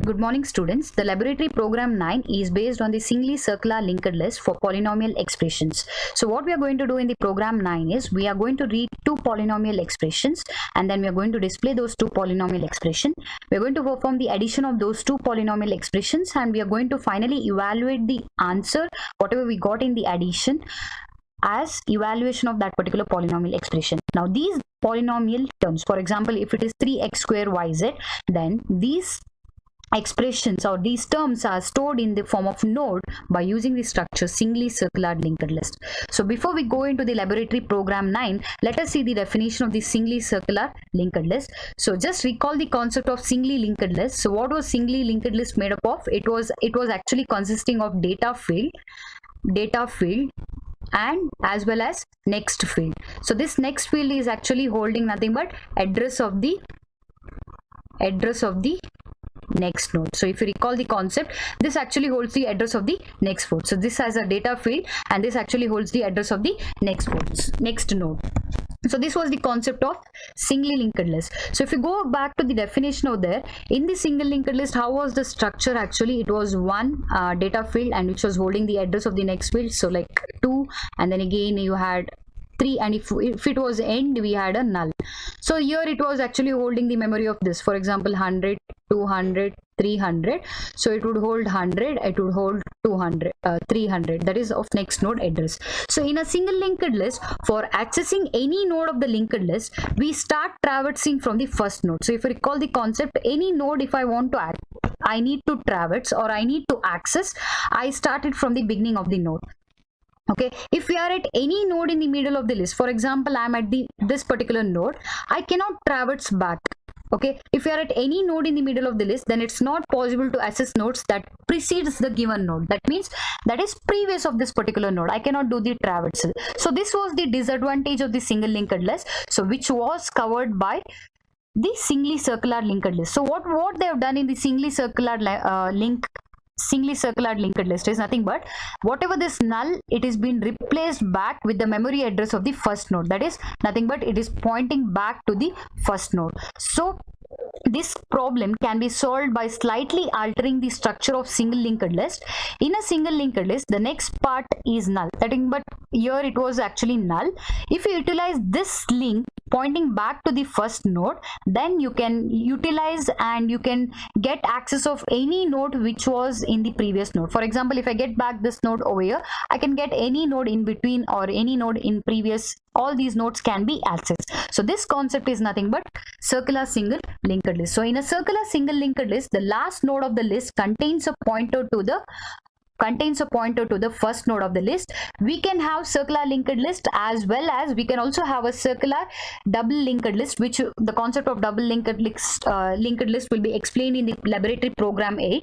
Good morning students. The laboratory program 9 is based on the singly circular linked list for polynomial expressions. So what we are going to do in the program 9 is we are going to read two polynomial expressions and then we are going to display those two polynomial expressions. We are going to perform the addition of those two polynomial expressions and we are going to finally evaluate the answer, whatever we got in the addition, as evaluation of that particular polynomial expression. Now these polynomial terms, for example, if it is 3x square yz, then these expressions or these terms are stored in the form of node by using the structure singly circular linked list. So before we go into the laboratory program 9, let us see the definition of the singly circular linked list. So just recall the concept of singly linked list. So what was singly linked list made up of? It was actually consisting of data field and as well as next field. So this next field is actually holding nothing but address of the next node. So if you recall the concept, this actually holds the address of the next node. So this has a data field and this actually holds the address of the next node. So this was the concept of singly linked list. So if you go back to the definition over there, in the single linked list, how was the structure? Actually it was one data field and which was holding the address of the next field, so like 2, and then again you had 3, and if it was end, we had a null. So here it was actually holding the memory of this, for example 100, 200, 300. So it would hold 100, it would hold 200, 300, that is of next node address. So in a single linked list, for accessing any node of the linked list, we start traversing from the first node. So if you recall the concept, any node, if I want to I need to traverse or I need to access, I started from the beginning of the node. Okay, if we are at any node in the middle of the list, for example I am at this particular node, I cannot traverse back. Okay, if you are at any node in the middle of the list, then it's not possible to access nodes that precedes the given node. That means that is previous of this particular node. I cannot do the traversal. So this was the disadvantage of the single linked list, so which was covered by the singly circular linked list. So what they have done in the singly circular linked list is nothing but whatever this null, it is been replaced back with the memory address of the first node. That is nothing but it is pointing back to the first node. So this problem can be solved by slightly altering the structure of single linked list. In a single linked list, the next part is null. But here it was actually null. If you utilize this link pointing back to the first node, then you can utilize and you can get access of any node which was in the previous node. For example, if I get back this node over here, I can get any node in between or any node in previous. All these nodes can be accessed. So this concept is nothing but circular single linked list. So in a circular single linked list, the last node of the list contains a pointer to the first node of the list. We can have circular linked list as well as we can also have a circular double linked list, which the concept of double linked list will be explained in the laboratory program 8.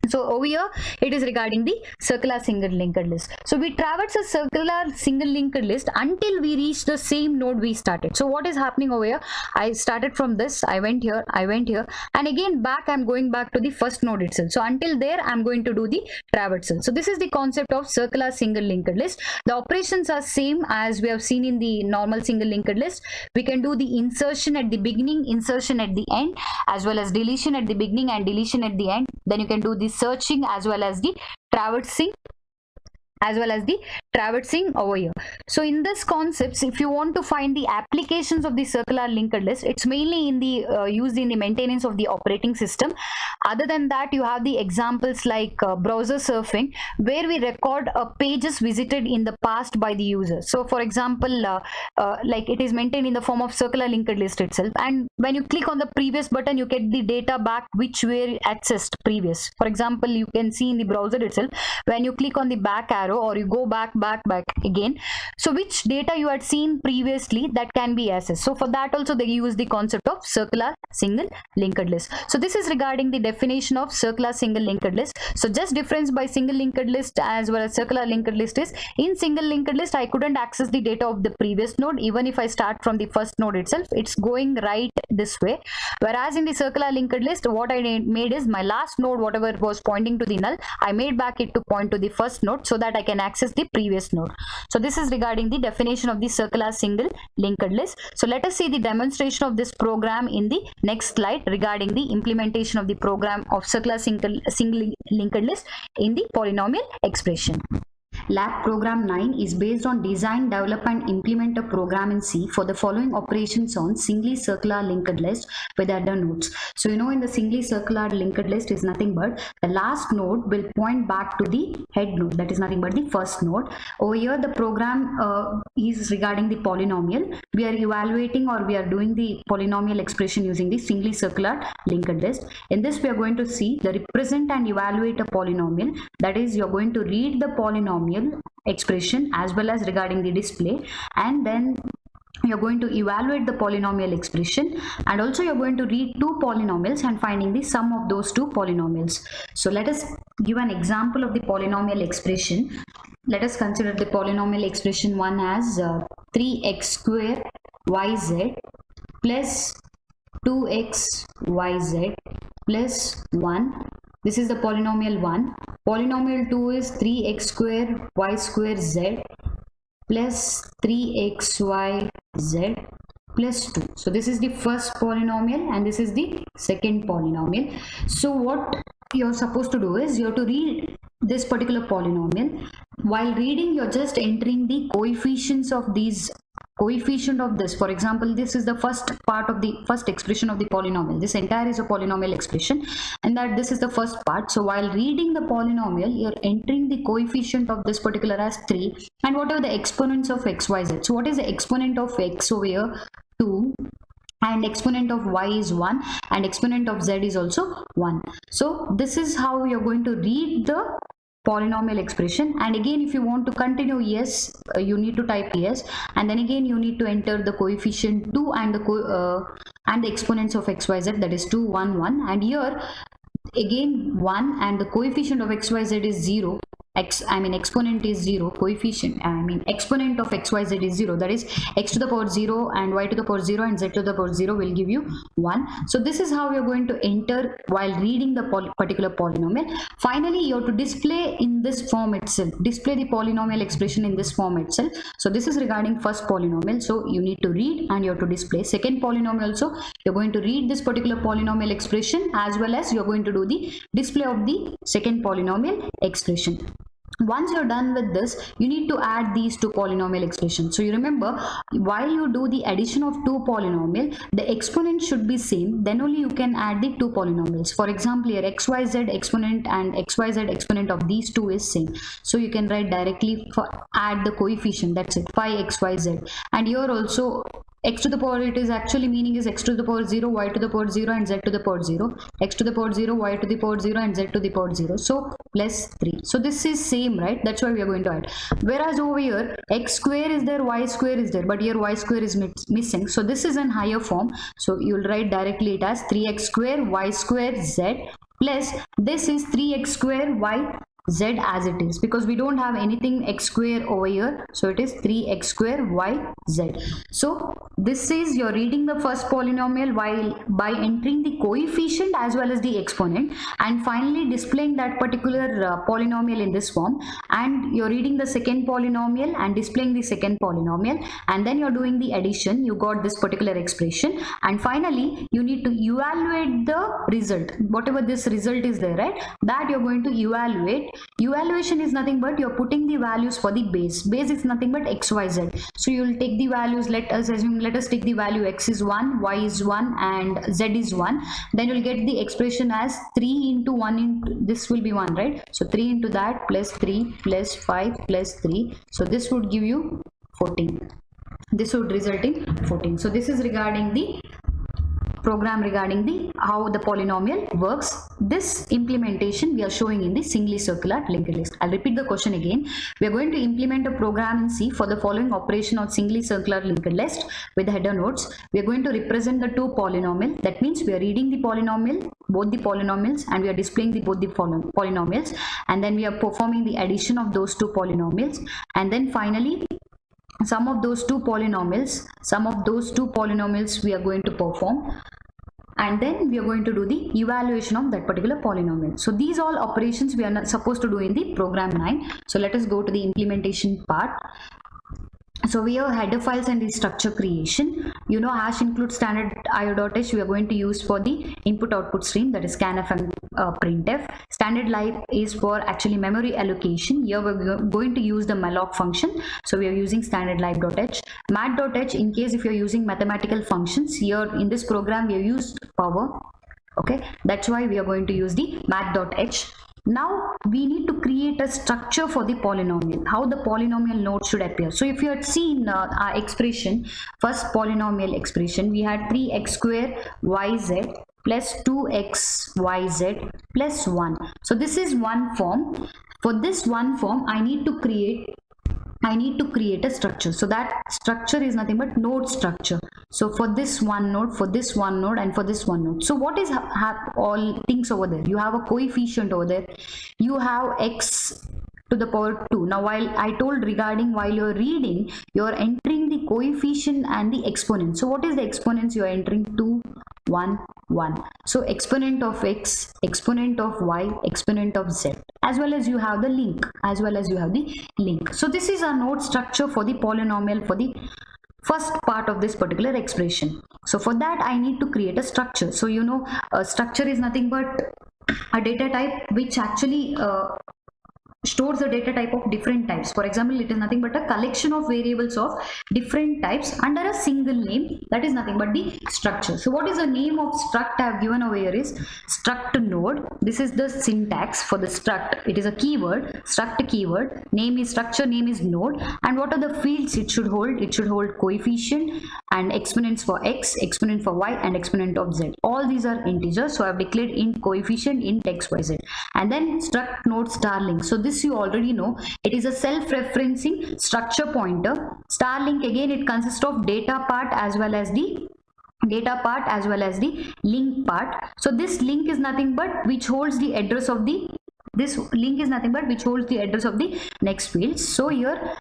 So over here it is regarding the circular single linked list. So we traverse a circular single linked list until we reach the same node we started. So what is happening over here? I started from this, I went here, and again back I'm going back to the first node itself. So until there I'm going to do the traversal. So this is the concept of circular single linked list. The operations are same as we have seen in the normal single linked list. We can do the insertion at the beginning, insertion at the end, as well as deletion at the beginning and deletion at the end. Then you can do the searching as well as the traversing over here. So in this concepts, if you want to find the applications of the circular linked list, it's mainly in the used in the maintenance of the operating system. Other than that, you have the examples like browser surfing, where we record pages visited in the past by the user. So for example, like it is maintained in the form of circular linked list itself, and when you click on the previous button, you get the data back which were accessed previous. For example, you can see in the browser itself, when you click on the back arrow, arrow or you go back again, so which data you had seen previously, that can be accessed. So for that also they use the concept of circular single linked list. So this is regarding the definition of circular single linked list. So just difference by single linked list as well as circular linked list is, in single linked list I couldn't access the data of the previous node. Even if I start from the first node itself, it's going right this way. Whereas in the circular linked list, what I made is my last node, whatever was pointing to the null, I made back it to point to the first node so that I can access the previous node. So this is regarding the definition of the circular single linked list. So let us see the demonstration of this program in the next slide regarding the implementation of the program of circular single linked list in the polynomial expression. Lab program 9 is based on design, develop and implement a program in C for the following operations on singly circular linked list with other nodes. So you know, in the singly circular linked list is nothing but the last node will point back to the head node, that is nothing but the first node. Over here the program is regarding the polynomial. We are evaluating or we are doing the polynomial expression using the singly circular linked list. In this we are going to see the represent and evaluate a polynomial, that is you are going to read the polynomial expression as well as regarding the display, and then you're going to evaluate the polynomial expression, and also you're going to read two polynomials and finding the sum of those two polynomials. So let us give an example of the polynomial expression. Let us consider the polynomial expression one as 3x square yz plus 2xyz plus 1. This is the polynomial 1. Polynomial 2 is 3x square y square z plus 3xyz plus 2. So this is the first polynomial and this is the second polynomial. So what you're supposed to do is you have to read this particular polynomial. While reading, you're just entering the coefficients of these coefficient of this. For example, this is the first part of the first expression of the polynomial. This entire is a polynomial expression, and that this is the first part. So while reading the polynomial, you're entering the coefficient of this particular as 3 and whatever the exponents of x, y, z. So what is the exponent of x over here? 2. And exponent of y is 1 and exponent of z is also 1. So this is how you're going to read the polynomial expression. And again, if you want to continue, yes, you need to type yes, and then again you need to enter the coefficient 2 and the exponents of xyz, that is 2 1 1, and here again 1 and the coefficient of xyz is 0. Exponent is 0, coefficient exponent of xyz is 0, that is x to the power 0 and y to the power 0 and z to the power 0 will give you 1. So this is how you're going to enter while reading the particular polynomial. Finally, you have to display in this form itself, display the polynomial expression in this form itself. So this is regarding first polynomial, so you need to read and you have to display. Second polynomial also, you're going to read this particular polynomial expression as well as you're going to do the display of the second polynomial expression. Once you're done with this, you need to add these two polynomial expressions. So you remember, while you do the addition of two polynomial, the exponent should be same, then only you can add the two polynomials. For example, here xyz exponent and xyz exponent of these two is same, so you can write directly for add the coefficient, that's it, 5xyz. And here also x to the power, it is actually meaning is x to the power 0, y to the power 0 and z to the power 0, x to the power 0, y to the power 0 and z to the power 0, so plus 3. So this is same, right? That's why we are going to add. Whereas over here x square is there, y square is there, but here y square is missing, so this is in higher form. So you will write directly it as 3x square y square z plus this is 3x square y z as it is, because we don't have anything x square over here, so it is 3x square y z. So this is you're reading the first polynomial while by entering the coefficient as well as the exponent, and finally displaying that particular polynomial in this form, and you're reading the second polynomial and displaying the second polynomial, and then you're doing the addition, you got this particular expression, and finally you need to evaluate the result, whatever this result is there, right? That you're going to evaluate. Evaluation is nothing but you're putting the values for the base. Base is nothing but xyz. So you will take the values, let us take the value x is 1, y is 1 and z is 1. Then you'll get the expression as 3 into 1 into, this will be 1, right? So 3 into that plus 3 plus 5 plus 3. So this would give you 14. This would result in 14. So this is regarding the program regarding the how the polynomial works. This implementation we are showing in the singly circular linked list. I'll repeat the question again. We are going to implement a program in C for the following operation on singly circular linked list with the header nodes. We are going to represent the two polynomial. That means we are reading the polynomial, both the polynomials, and we are displaying both the polynomials, and then we are performing the addition of those two polynomials, and then finally sum of those two polynomials we are going to perform, and then we are going to do the evaluation of that particular polynomial. So these all operations we are not supposed to do in the program 9. So let us go to the implementation part. So we have header files and the structure creation. You know, hash include standard io.h we are going to use for the input output stream, that is scanf and printf. Standard lib is for actually memory allocation. Here we're going to use the malloc function, so we are using standard lib.h. mat.h in case if you're using mathematical functions. Here in this program we have used power, okay, that's why we are going to use the mat.h. Now we need to create a structure for the polynomial, how the polynomial node should appear. So if you had seen our expression, first polynomial expression, we had 3x square yz plus 2xyz plus 1. So this is one form. For this one form I need to create a structure. So that structure is nothing but node structure. So for this one node, for this one node, and for this one node. So what is have all things over there? You have a coefficient over there. You have x to the power 2. Now while I told regarding while you're reading, you're entering the coefficient and the exponent. So what is the exponents you are entering? 2, 1, 1. So exponent of x, exponent of y, exponent of z, as well as you have the link, So this is a node structure for the polynomial for the first part of this particular expression. So for that I need to create a structure. So you know, a structure is nothing but a data type which actually stores the data type of different types. For example, it is nothing but a collection of variables of different types under a single name. That is nothing but the structure. So what is the name of struct I have given over here is struct node. This is the syntax for the struct. It is a keyword, struct keyword. Name is structure, name is node. And what are the fields it should hold? It should hold coefficient and exponents for x, exponent for y, and exponent of z. All these are integers. So I have declared int coefficient, int x, y, z. And then struct node star link. So this you already know, it is a self-referencing structure pointer. Star link, again it consists of data part as well as the link part. So this link is nothing but which holds the address of the next field. So here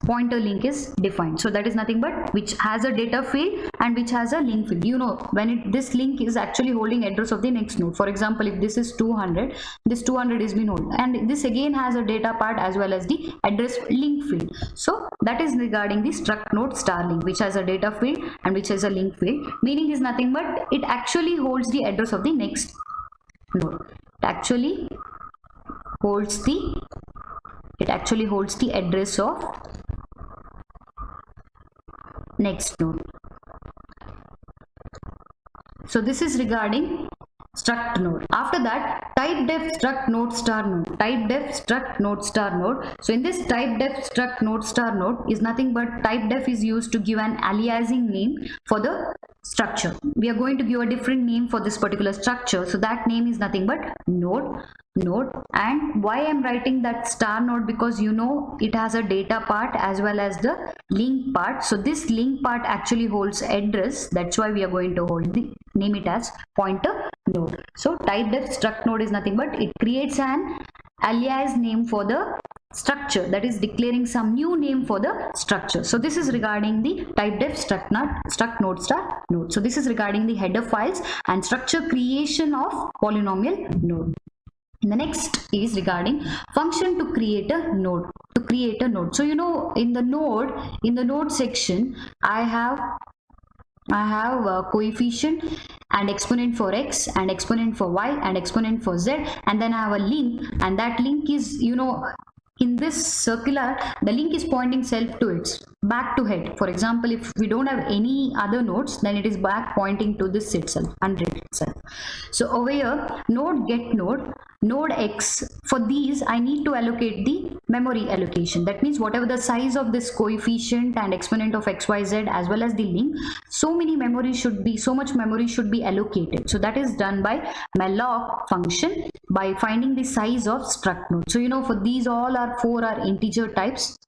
pointer link is defined. So that is nothing but which has a data field and which has a link field. You know, when this link is actually holding address of the next node. For example, if this is 200, this 200 is been held, and this again has a data part as well as the address link field. So that is regarding the struct node star link, which has a data field and which has a link field. Meaning is nothing but it actually holds the address of the next node. It actually holds the address of next node. So this is regarding struct node. After that, type def struct node star node. Type def struct node star node. So in this type def struct node star node is nothing but type def is used to give an aliasing name for the structure. We are going to give a different name for this particular structure. So that name is nothing but node. And why I'm writing that star node, because you know it has a data part as well as the link part. So this link part actually holds address. That's why we are going to name it as pointer node. So type def struct node is nothing but it creates an alias name for the structure, that is declaring some new name for the structure. So this is regarding the type def struct node star node. So this is regarding the header files and structure creation of polynomial node. The next is regarding function to create a node. So you know, in the node section I have coefficient and exponent for x and exponent for y and exponent for z, and then I have a link, and that link is, you know, in this circular the link is pointing self to its back to head. For example, if we don't have any other nodes, then it is back pointing to this itself, 100 itself. So over here, node get node. node x, for these I need to allocate the memory allocation. That means whatever the size of this coefficient and exponent of xyz as well as the link, so much memory should be allocated. So that is done by malloc function by finding the size of struct node. So for these all are 4 are integer types,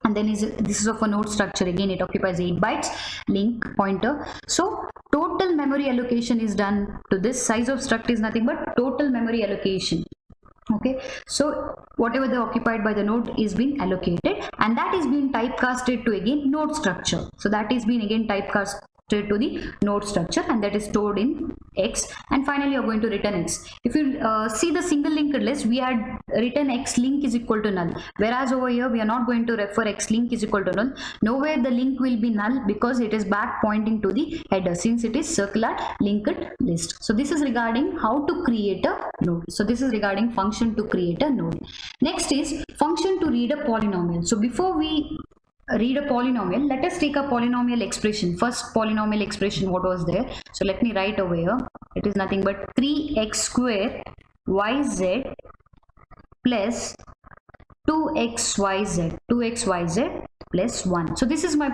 and then this is of a node structure. Again, it occupies 8 bytes link pointer. So total memory allocation is done to this. Size of struct is nothing but total memory allocation. Okay, so whatever the occupied by the node is being allocated, and that is being typecasted to again node structure. So that is being again typecasted to the node structure, and that is stored in x, and finally you are going to return x. If you see the single linked list, we had written x link is equal to null, whereas over here we are not going to refer x link is equal to null. Nowhere the link will be null because it is back pointing to the header, since it is circular linked list. So this is regarding how to create a node. So this is regarding function to create a node. Next is function to read a polynomial. So before we read a polynomial, let us take a polynomial expression. First polynomial expression, what was there? So let me write over here. It is nothing but 3x square yz plus 2xyz plus 1. So this is my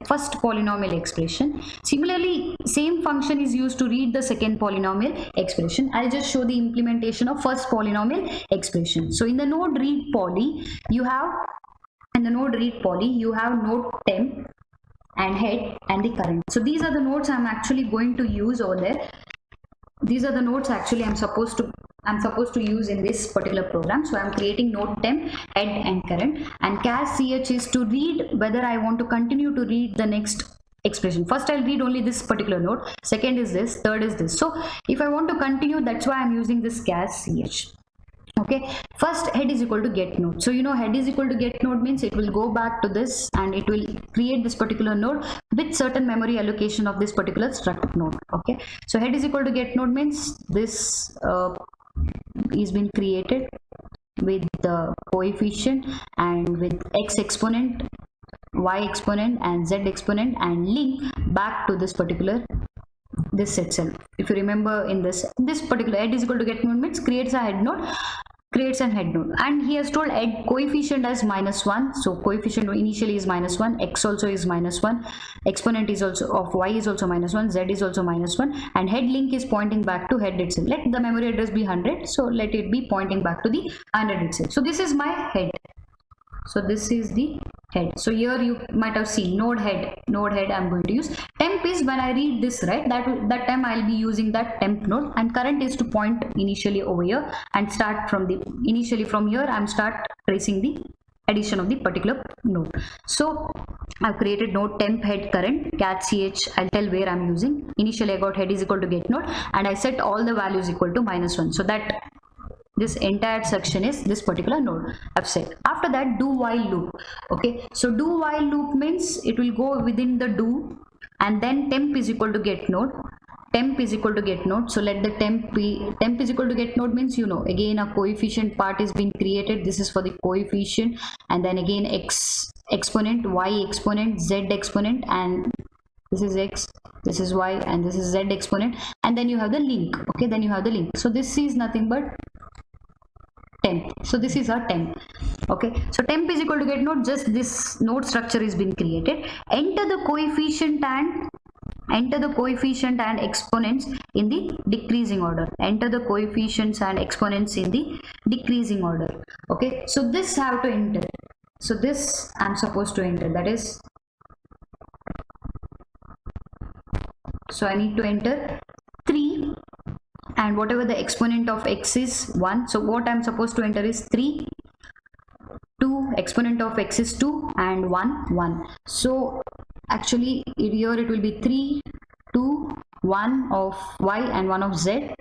first polynomial expression. Similarly, same function is used to read the second polynomial expression. I'll just show the implementation of first polynomial expression. So in the node read poly, you have node temp and head and the current. So these are the nodes I'm actually going to use over there. These are the nodes actually I'm supposed to use in this particular program. So I'm creating node temp, head and current, and char ch is to read whether I want to continue to read the next expression. First I'll read only this particular node, second is this, third is this. So if I want to continue, that's why I'm using this char ch. Okay, first head is equal to get node. So head is equal to get node means it will go back to this and it will create this particular node with certain memory allocation of this particular struct node. Okay, so head is equal to get node means this is been created with the coefficient and with x exponent, y exponent and z exponent, and link back to this particular this itself. If you remember, in this particular head is equal to get node means creates a head node, creates an head node, and he has told head coefficient as -1. So coefficient initially is -1, x also is -1, exponent is also of y is also -1, z is also -1, and head link is pointing back to head itself. Let the memory address be 100, so let it be pointing back to the 100 itself. So this is my head. So this is the head. So here you might have seen node head I'm going to use. Temp is when I read this, right, that time I'll be using that temp node, and current is to point initially over here and start from the initially from here I'm start tracing the addition of the particular node. So I've created node temp head current cat ch. I'll tell where I'm using. Initially I got head is equal to get node and I set all the values equal to -1, so that this entire section is this particular node I've set. After that, do while loop. Okay, so do while loop means it will go within the do, and then temp is equal to get node. Temp is equal to get node. So let the temp is equal to get node means again a coefficient part is being created. This is for the coefficient, and then again x exponent, y exponent, z exponent, and this is x, this is y, and this is z exponent, and then you have the link. Okay, then you have the link. So this is nothing but temp. So this is our temp. Okay, so temp is equal to get node, just this node structure is being created. Enter the coefficient and exponents in the decreasing order. Enter the coefficients and exponents in the decreasing order. Okay, so this have to enter. So this I'm supposed to enter, that is, so I need to enter 3, and whatever the exponent of x is 1. So what I'm supposed to enter is 3, 2, exponent of x is 2, and 1, 1. So actually here it will be 3, 2, 1 of y and 1 of z,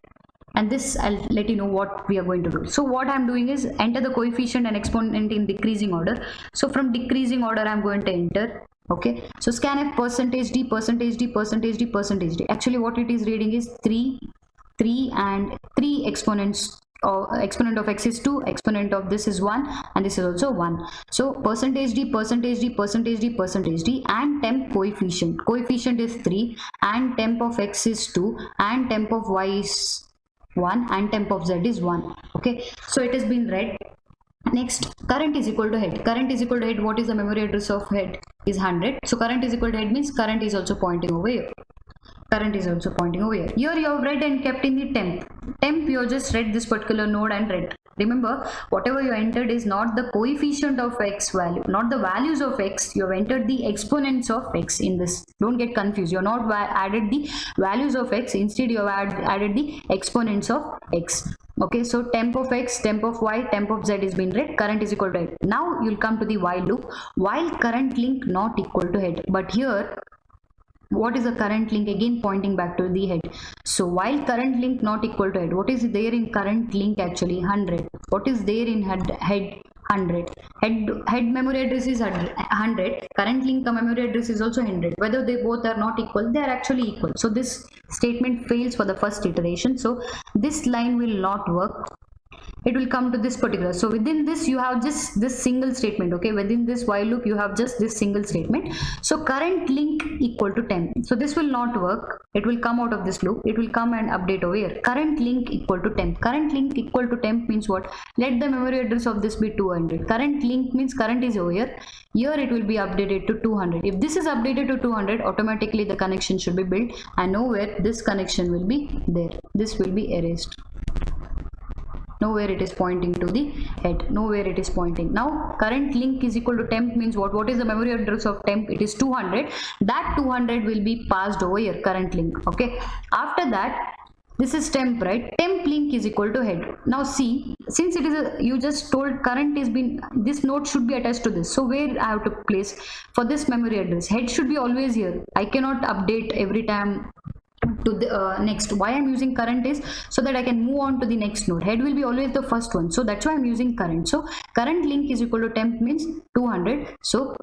and this I'll let you know what we are going to do. So what I'm doing is enter the coefficient and exponent in decreasing order. So from decreasing order I'm going to enter. Okay, so scanf percentage d percentage d percentage d percentage d. Actually what it is reading is 3, and 3 exponents, or exponent of x is 2, exponent of this is 1, and this is also 1. So percentage d percentage d percentage d percentage d, and temp coefficient is 3, and temp of x is 2, and temp of y is 1 and temp of z is 1. Okay, so it has been read. Next, current is equal to head. Current is equal to head. What is the memory address of head? Is 100. So current is equal to head means current is also pointing over here. Current is also pointing over here. Here you have read and kept in the temp. Temp, you have just read this particular node and read. Remember, whatever you entered is not the coefficient of x value, not the values of x. You have entered the exponents of x in this. Don't get confused. You have not added the values of x. Instead, you have added the exponents of x. Okay, so temp of x, temp of y, temp of z is been read. Current is equal to head. Now you'll come to the while loop. While current link not equal to head, but here what is the current link? Again pointing back to the head. So while current link not equal to head, what is there in current link? Actually 100. What is there in head? 100. Head memory address is 100. Current link memory address is also 100. Whether they both are not equal, they are actually equal. So this statement fails for the first iteration. So this line will not work. It will come to this particular. So within this you have just this single statement. Okay, within this while loop you have just this single statement. So current link equal to temp. So this will not work. It will come out of this loop. It will come and update over here. Current link equal to temp. Current link equal to temp means what? Let the memory address of this be 200. Current link means current is over here. Here it will be updated to 200. If this is updated to 200, automatically the connection should be built, and nowhere this connection will be there. This will be erased. Nowhere it is pointing to the head. Nowhere it is pointing. Now current link is equal to temp means what? What is the memory address of temp? It is 200. That 200 will be passed over here, current link. Okay. After that, this is temp, right? Temp link is equal to head. Now see, since it is a, you just told current is been, this node should be attached to this. So where I have to place for this memory address? Head should be always here. I cannot update every time to the next. Why I'm using current is so that I can move on to the next node. Head will be always the first one, so that's why I'm using current. So current link is equal to temp means 200. So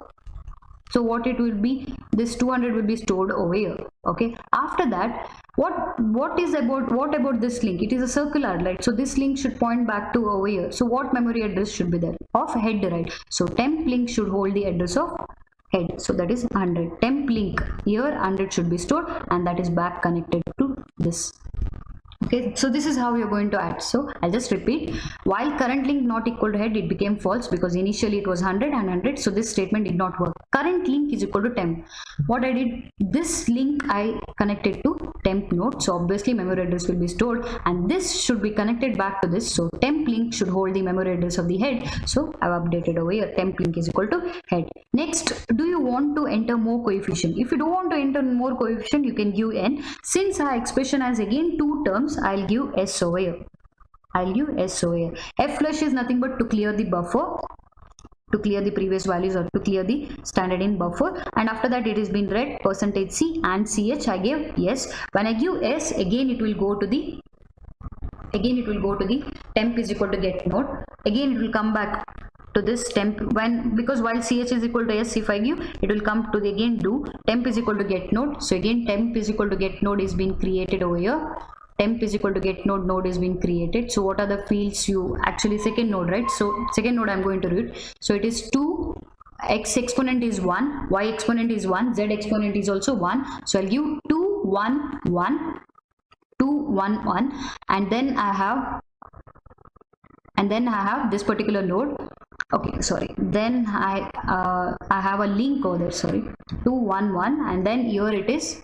what it will be, this 200 will be stored over here. Okay, after that, what about this link? It is a circular, right? So this link should point back to over here. So what memory address should be there? Of head, right? So temp link should hold the address of head, so that is 100. Temp link here 100 should be stored, and that is back connected to this. Okay, so this is how you're going to add. So I'll just repeat. While current link not equal to head, it became false because initially it was 100 and 100, so this statement did not work. Current link is equal to temp. What I did, this link I connected to temp node, so obviously memory address will be stored, and this should be connected back to this. So temp link should hold the memory address of the head, so I've updated over here. Temp link is equal to head. Next, do you want to enter more coefficient? If you don't want to enter more coefficient, you can give n. Since our expression has again two terms, I'll give s over here. I'll give s over here. F flush is nothing but to clear the buffer, to clear the previous values, or to clear the standard in buffer. And after that it is been read %c and ch. I gave yes. When I give s, again it will go to the temp is equal to get node. Again it will come back to this temp, when, because while ch is equal to s, if I give, it will come to the again do temp is equal to get node. So again temp is equal to get node is being created over here. Temp is equal to get node is being created. So what are the fields? You actually second node, right? So second node I'm going to read. So it is 2, x exponent is 1, y exponent is 1, z exponent is also 1. So I'll give 2 1 1 2 1 1, and then I have this particular node. Okay, sorry, then I have a link over there, sorry, 2 1 1, and then here it is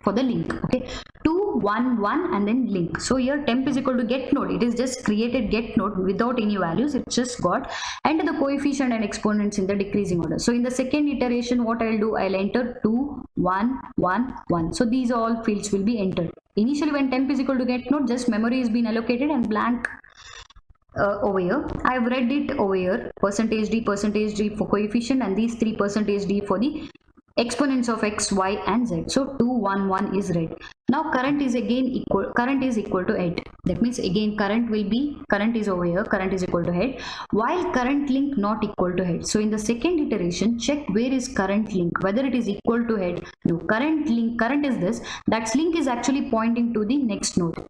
for the link. Okay, 2 1 1 and then link. So here temp is equal to get node. It is just created get node without any values. It just got enter the coefficient and exponents in the decreasing order. So in the second iteration, what I'll do, I'll enter 2 1 1 1. So these all fields will be entered. Initially when temp is equal to get node, just memory is being allocated and blank over here. I have read it over here, %d for coefficient, and these 3 %d for the exponents of x, y and z. So 2 1 1 is read. Now current is again equal, current is equal to head. That means again current is over here, current is equal to head, while current link not equal to head. So in the second iteration, check where is current link, whether it is equal to head. No, current link, current is this, that link is actually pointing to the next node.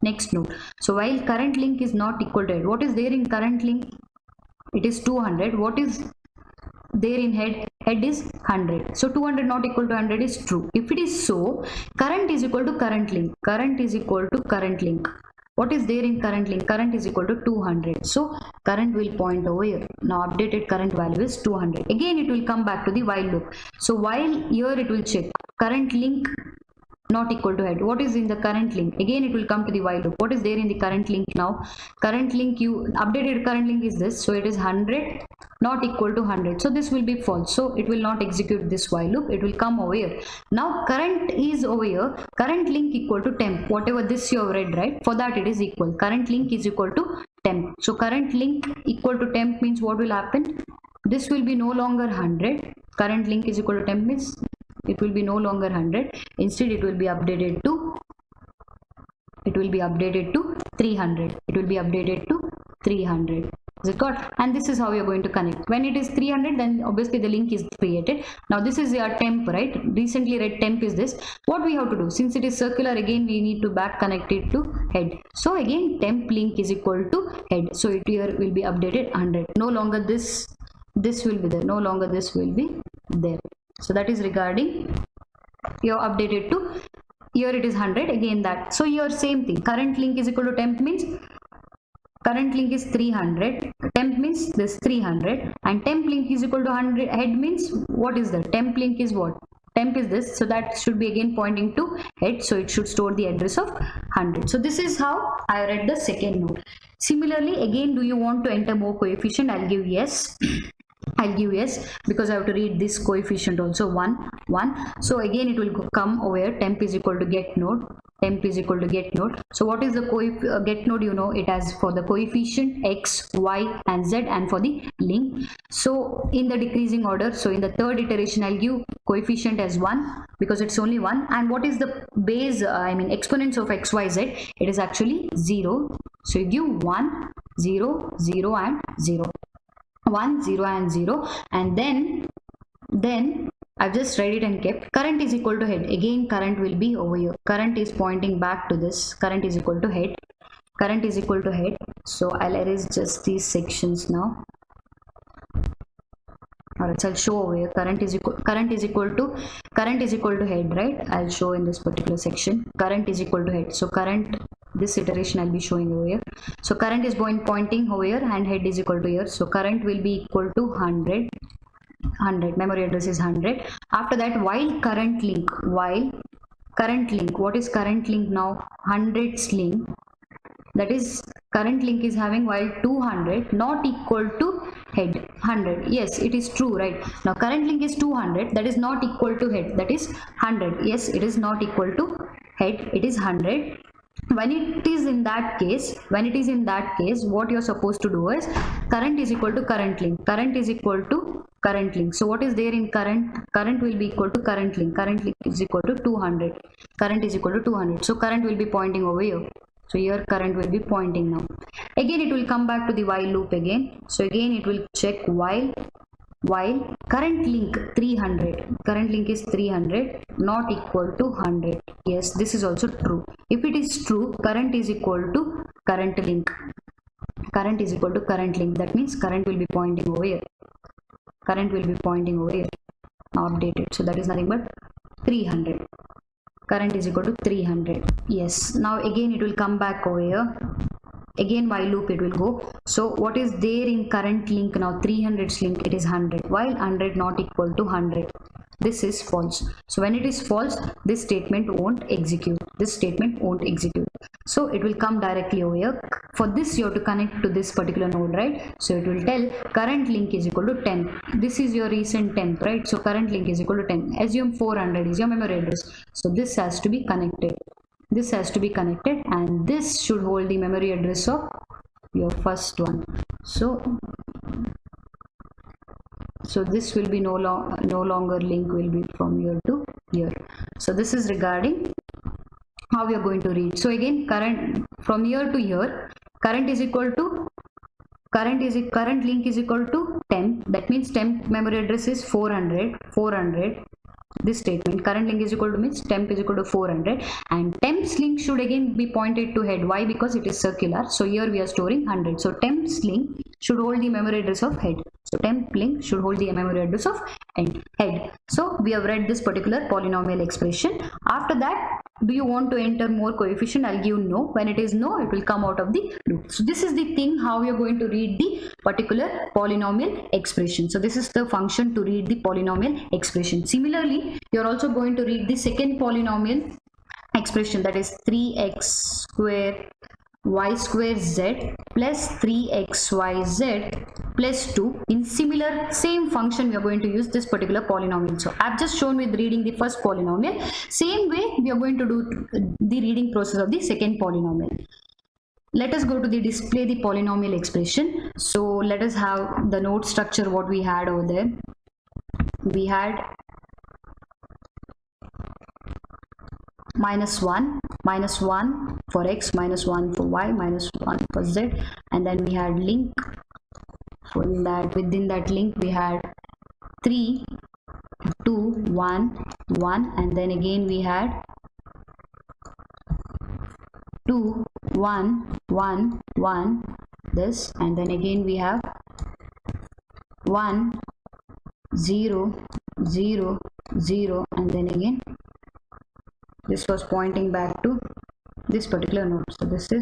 So while current link is not equal to head, what is there in current link? It is 200. What is there in head? Head is 100. So 200 not equal to 100 is true. If it is so, current is equal to current link. Current is equal to current link. What is there in current link? Current is equal to 200. So current will point over here. Now updated current value is 200. Again it will come back to the while loop. So while here it will check current link not equal to head. What is in the current link? Again it will come to the while loop. What is there in the current link now? Current link, you updated current link is this, so it is 100 not equal to 100, so this will be false, so it will not execute this while loop. It will come over here. Now current is over here, current link equal to temp, whatever this you have read, right? For that it is equal, current link is equal to temp. So current link equal to temp means what will happen? This will be no longer 100. Current link is equal to temp means it will be no longer 100. Instead it will be updated to 300. It will be updated to 300. Is it got? And this is how you're going to connect. When it is 300, then obviously the link is created. Now this is your temp, right? Recently read temp is this. What we have to do, since it is circular, again we need to back connect it to head. So again temp link is equal to head. So it here will be updated 100. No longer this will be there. No longer this will be there. So that is regarding your updated to here it is 100, again that. So your same thing, current link is equal to temp means current link is 300, temp means this 300, and temp link is equal to 100, head means what is that? Temp link is what? Temp is this, so that should be again pointing to head, so it should store the address of 100. So this is how I read the second node. Similarly, again, do you want to enter more coefficient? I'll give yes. I'll give yes because I have to read this coefficient also 1. So again it will come over here, temp is equal to get node, temp is equal to get node. So what is the get node? You know, it has for the coefficient x, y and z, and for the link. So in the decreasing order, so in the third iteration I'll give coefficient as 1 because it's only 1. And what is the base, exponents of x, y, z? It is actually 0. So you give 1, 0, 0 and 0. 1, 0 and 0, and then I've just read it and kept current is equal to head. Again current will be over here. Current is pointing back to this. Current is equal to head. Current is equal to head. So I'll erase just these sections now. Alright, so I'll show over here. Current is equal to head, right? I'll show in this particular section. Current is equal to head. So current, this iteration I'll be showing over here. So current is pointing over here and head is equal to here. So current will be equal to 100. Memory address is 100. After that, while current link, what is current link now? 100's link. That is current link is having while 200 not equal to head 100. Yes, it is true, right? Now current link is 200, that is not equal to head, that is 100. Yes, it is not equal to head, it is 100. When it is in that case, what you're supposed to do is current is equal to current link. Current is equal to current link. So what is there in current? Current will be equal to current link. Current link is equal to 200. Current is equal to 200. So current will be pointing over here. So here current will be pointing now. Again it will come back to the while loop again. So again it will check while current link 300. Current link is 300 not equal to 100. Yes, this is also true. If it is true, current is equal to current link. Current is equal to current link. That means current will be pointing over here. Current will be pointing over here. Now updated. So that is nothing but 300. Current is equal to 300. Yes. Now again it will come back over here. Again while loop it will go. So what is there in current link now? 300's link, it is 100. While 100 not equal to 100. This is false. So when it is false, this statement won't execute. This statement won't execute. So it will come directly over here. For this you have to connect to this particular node, right? So it will tell current link is equal to 10. This is your recent temp, right? So current link is equal to 10. Assume 400 is your memory address. So this has to be connected. This has to be connected, and this should hold the memory address of your first one. So this will be no longer link will be from here to here. So this is regarding how we are going to read. So again current from here to here, current is equal to current link is equal to temp. That means temp memory address is 400. This statement current link is equal to means temp is equal to 400, and temp's link should again be pointed to head. Why? Because it is circular. So here we are storing 100. So temp's link should hold the memory address of head. So temp link should hold the memory address of head. So we have read this particular polynomial expression. After that, do you want to enter more coefficient? I'll give no. When it is no, it will come out of the loop. So this is the thing how you're going to read the particular polynomial expression. So this is the function to read the polynomial expression. Similarly, you're also going to read the second polynomial expression, that is 3x square y square z plus 3xyz plus 2. In similar same function we are going to use this particular polynomial. So I've just shown with reading the first polynomial. Same way we are going to do the reading process of the second polynomial. Let us go to the display the polynomial expression. So let us have the node structure what we had over there. We had -1 for x, -1 for y, -1 for z, and then we had link. Within that link we had 3, 2, 1, 1, and then again we had 2, 1, 1, 1, this, and then again we have 1, 0, 0, 0, and then again this was pointing back to this particular node. So this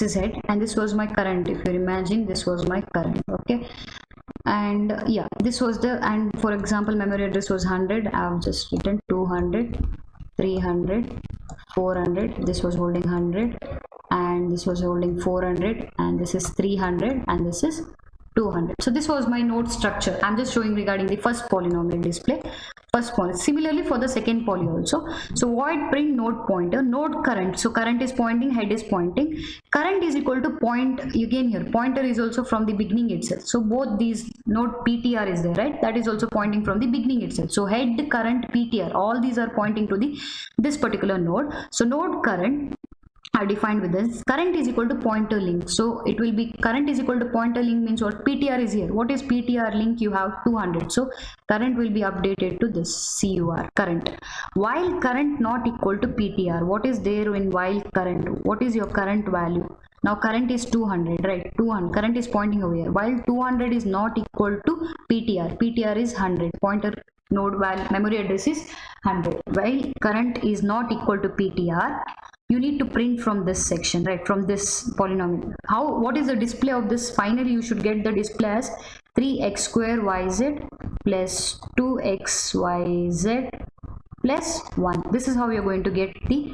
is head, and this was my current. If you imagine, this was my current. Okay, and yeah, this was the, and for example memory address was 100. I have just written 200, 300, 400. This was holding 100, and this was holding 400, and this is 300, and this is 200. So this was my node structure. I'm just showing regarding the first polynomial display, first poly. Similarly for the second poly also. So void print node pointer, node current. So current is pointing, head is pointing. Current is equal to point, again here pointer is also from the beginning itself. So both these node PTR is there, right? That is also pointing from the beginning itself. So head, current, PTR, all these are pointing to this particular node. So node current are defined with this. Current is equal to pointer link. So it will be current is equal to pointer link means what? PTR is here. What is PTR link? You have 200. So current will be updated to this CUR current. While current not equal to PTR, what is there in while current? What is your current value? Now current is 200, right? 200. Current is pointing over here. While 200 is not equal to PTR. PTR is 100. Pointer node value memory address is 100. While current is not equal to PTR, you need to print from this section, right? From this polynomial. What is the display of this? Finally you should get the display as 3x square yz plus 2xyz plus 1. This is how we are going to get the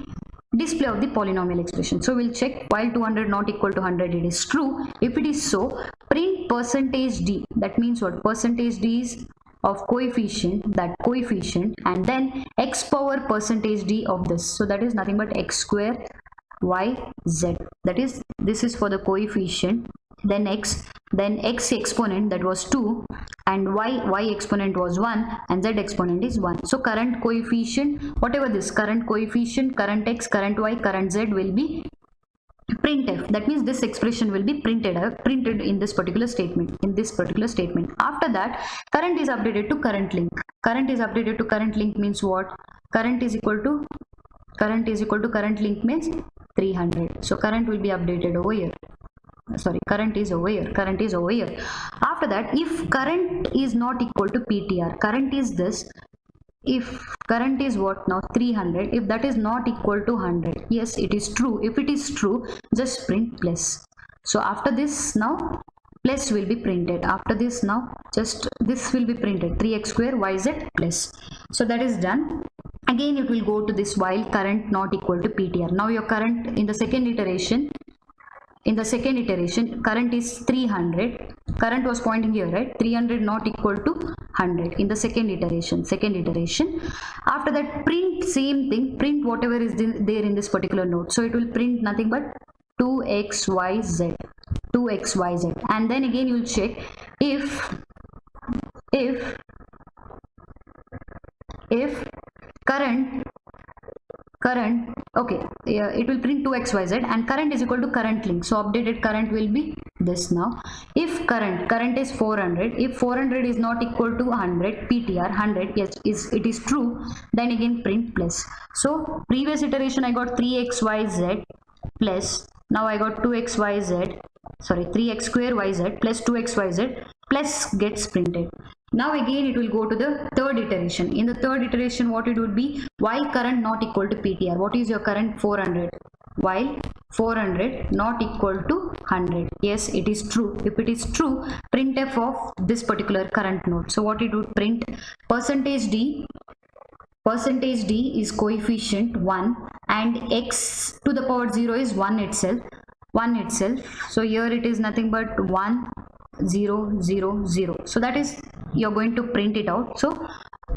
display of the polynomial expression. So we'll check. While 200 not equal to 100, it is true. If it is so, print %d. That means what? %d is of coefficient, that coefficient, and then x power %d of this. So that is nothing but x square y z. That is, this is for the coefficient, then x, then x exponent, that was 2, and y exponent was 1, and z exponent is 1. So current coefficient, whatever this current coefficient, current x, current y, current z will be printf. That means this expression will be printed in this particular statement. After that, current is updated to current link. Current is updated to current link means what? Current is equal to current link means 300. So current will be updated over here. Sorry, current is over here. After that, if current is not equal to PTR, current is this. If current is what now? 300. If that is not equal to 100, yes, it is true. If it is true, just print plus. So after this, now plus will be printed. After this, now just this will be printed, 3x square yz plus. So that is done. Again it will go to this while current not equal to PTR. Now your current in the second iteration, current is 300. Current was pointing here, right? 300 not equal to 100 in the second iteration. After that, print same thing, print whatever is there in this particular node. So it will print nothing but 2xyz, and then again you will check if current, okay, yeah, it will print 2xyz, and current is equal to current link. So updated current will be this now. If current is 400, if 400 is not equal to 100, PTR 100, yes, it is true, then again print plus. So previous iteration I got 3xyz plus, now I got 2xyz sorry, 3x square yz plus 2xyz plus gets printed. Now again it will go to the third iteration. In the third iteration, what it would be, while current not equal to PTR. What is your current? 400. While 400 not equal to 100. Yes, it is true. If it is true, printf of this particular current node. So what it would print, percentage D is coefficient 1 and x to the power 0 is 1 itself. So here it is nothing but 1 0 0 0. So that is, you're going to print it out. So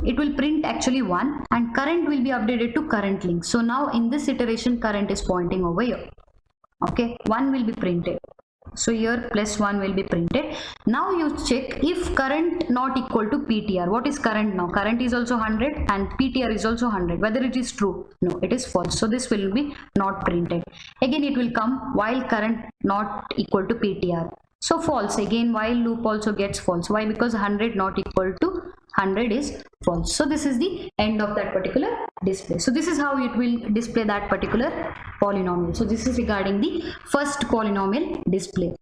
it will print actually 1 and current will be updated to current link. So now in this iteration, current is pointing over here. Okay, 1 will be printed. So here plus 1 will be printed. Now you check if current not equal to PTR. What is current now? Current is also 100 and PTR is also 100. Whether it is true? No, it is false. So this will be not printed. Again it will come while current not equal to PTR. So false. Again while loop also gets false. Why? Because 100 not equal to 100 is false. So this is the end of that particular display. So this is how it will display that particular polynomial. So this is regarding the first polynomial display.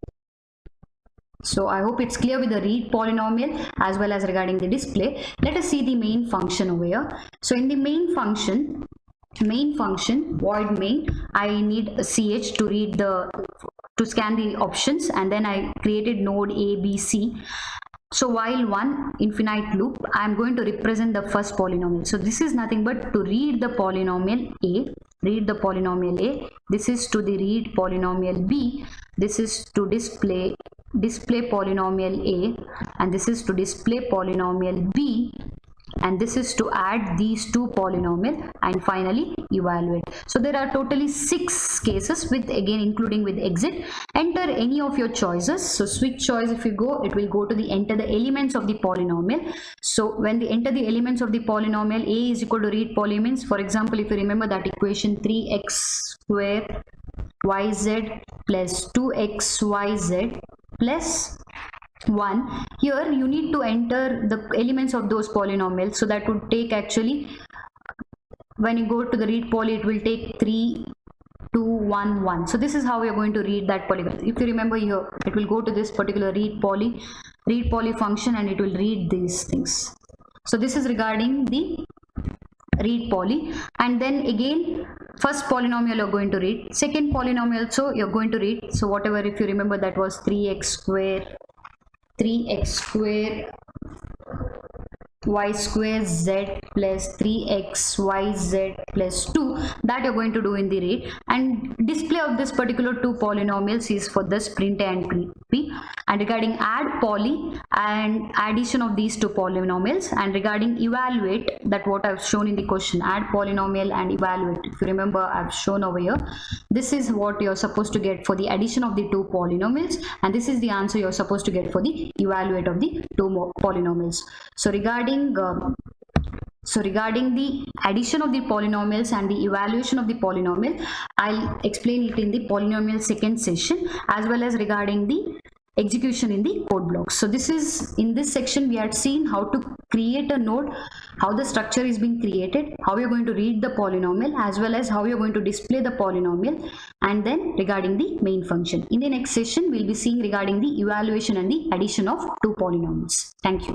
So I hope it's clear with the read polynomial as well as regarding the display. Let us see the main function over here. So in the main function void main, I need a ch to read to scan the options, and then I created node A, B, C. So while one infinite loop, I am going to represent the first polynomial. So this is nothing but to read the polynomial A, this is to the read polynomial B, this is to display polynomial A, and this is to display polynomial B, and this is to add these two polynomial and finally evaluate. So there are totally 6 cases, with again including with exit. Enter any of your choices. So switch choice, if you go, it will go to the enter the elements of the polynomial. So when they enter the elements of the polynomial, A is equal to read poly means, for example, if you remember that equation 3x square yz plus 2xyz plus 1, here you need to enter the elements of those polynomials. So that would take, actually when you go to the read poly, it will take 3 2 1 1. So this is how we are going to read that polynomial. If you remember here, it will go to this particular read poly function and it will read these things. So this is regarding the read poly. And then again, first polynomial you're going to read, second polynomial also you're going to read. So whatever, if you remember, that was 3x square y square z plus 3xyz plus 2, that you're going to do in the read. And display of this particular two polynomials is for this print A and print B. And regarding add poly and addition of these two polynomials, and regarding evaluate, that what I've shown in the question, add polynomial and evaluate. If you remember, I've shown over here, this is what you're supposed to get for the addition of the two polynomials, and this is the answer you're supposed to get for the evaluate of the two polynomials. So regarding the addition of the polynomials and the evaluation of the polynomial, I'll explain it in the polynomial second session, as well as regarding the execution in the code blocks. So this is, in this section we had seen how to create a node, how the structure is being created, how you're going to read the polynomial, as well as how you're going to display the polynomial, and then regarding the main function. In the next session we'll be seeing regarding the evaluation and the addition of two polynomials. Thank you.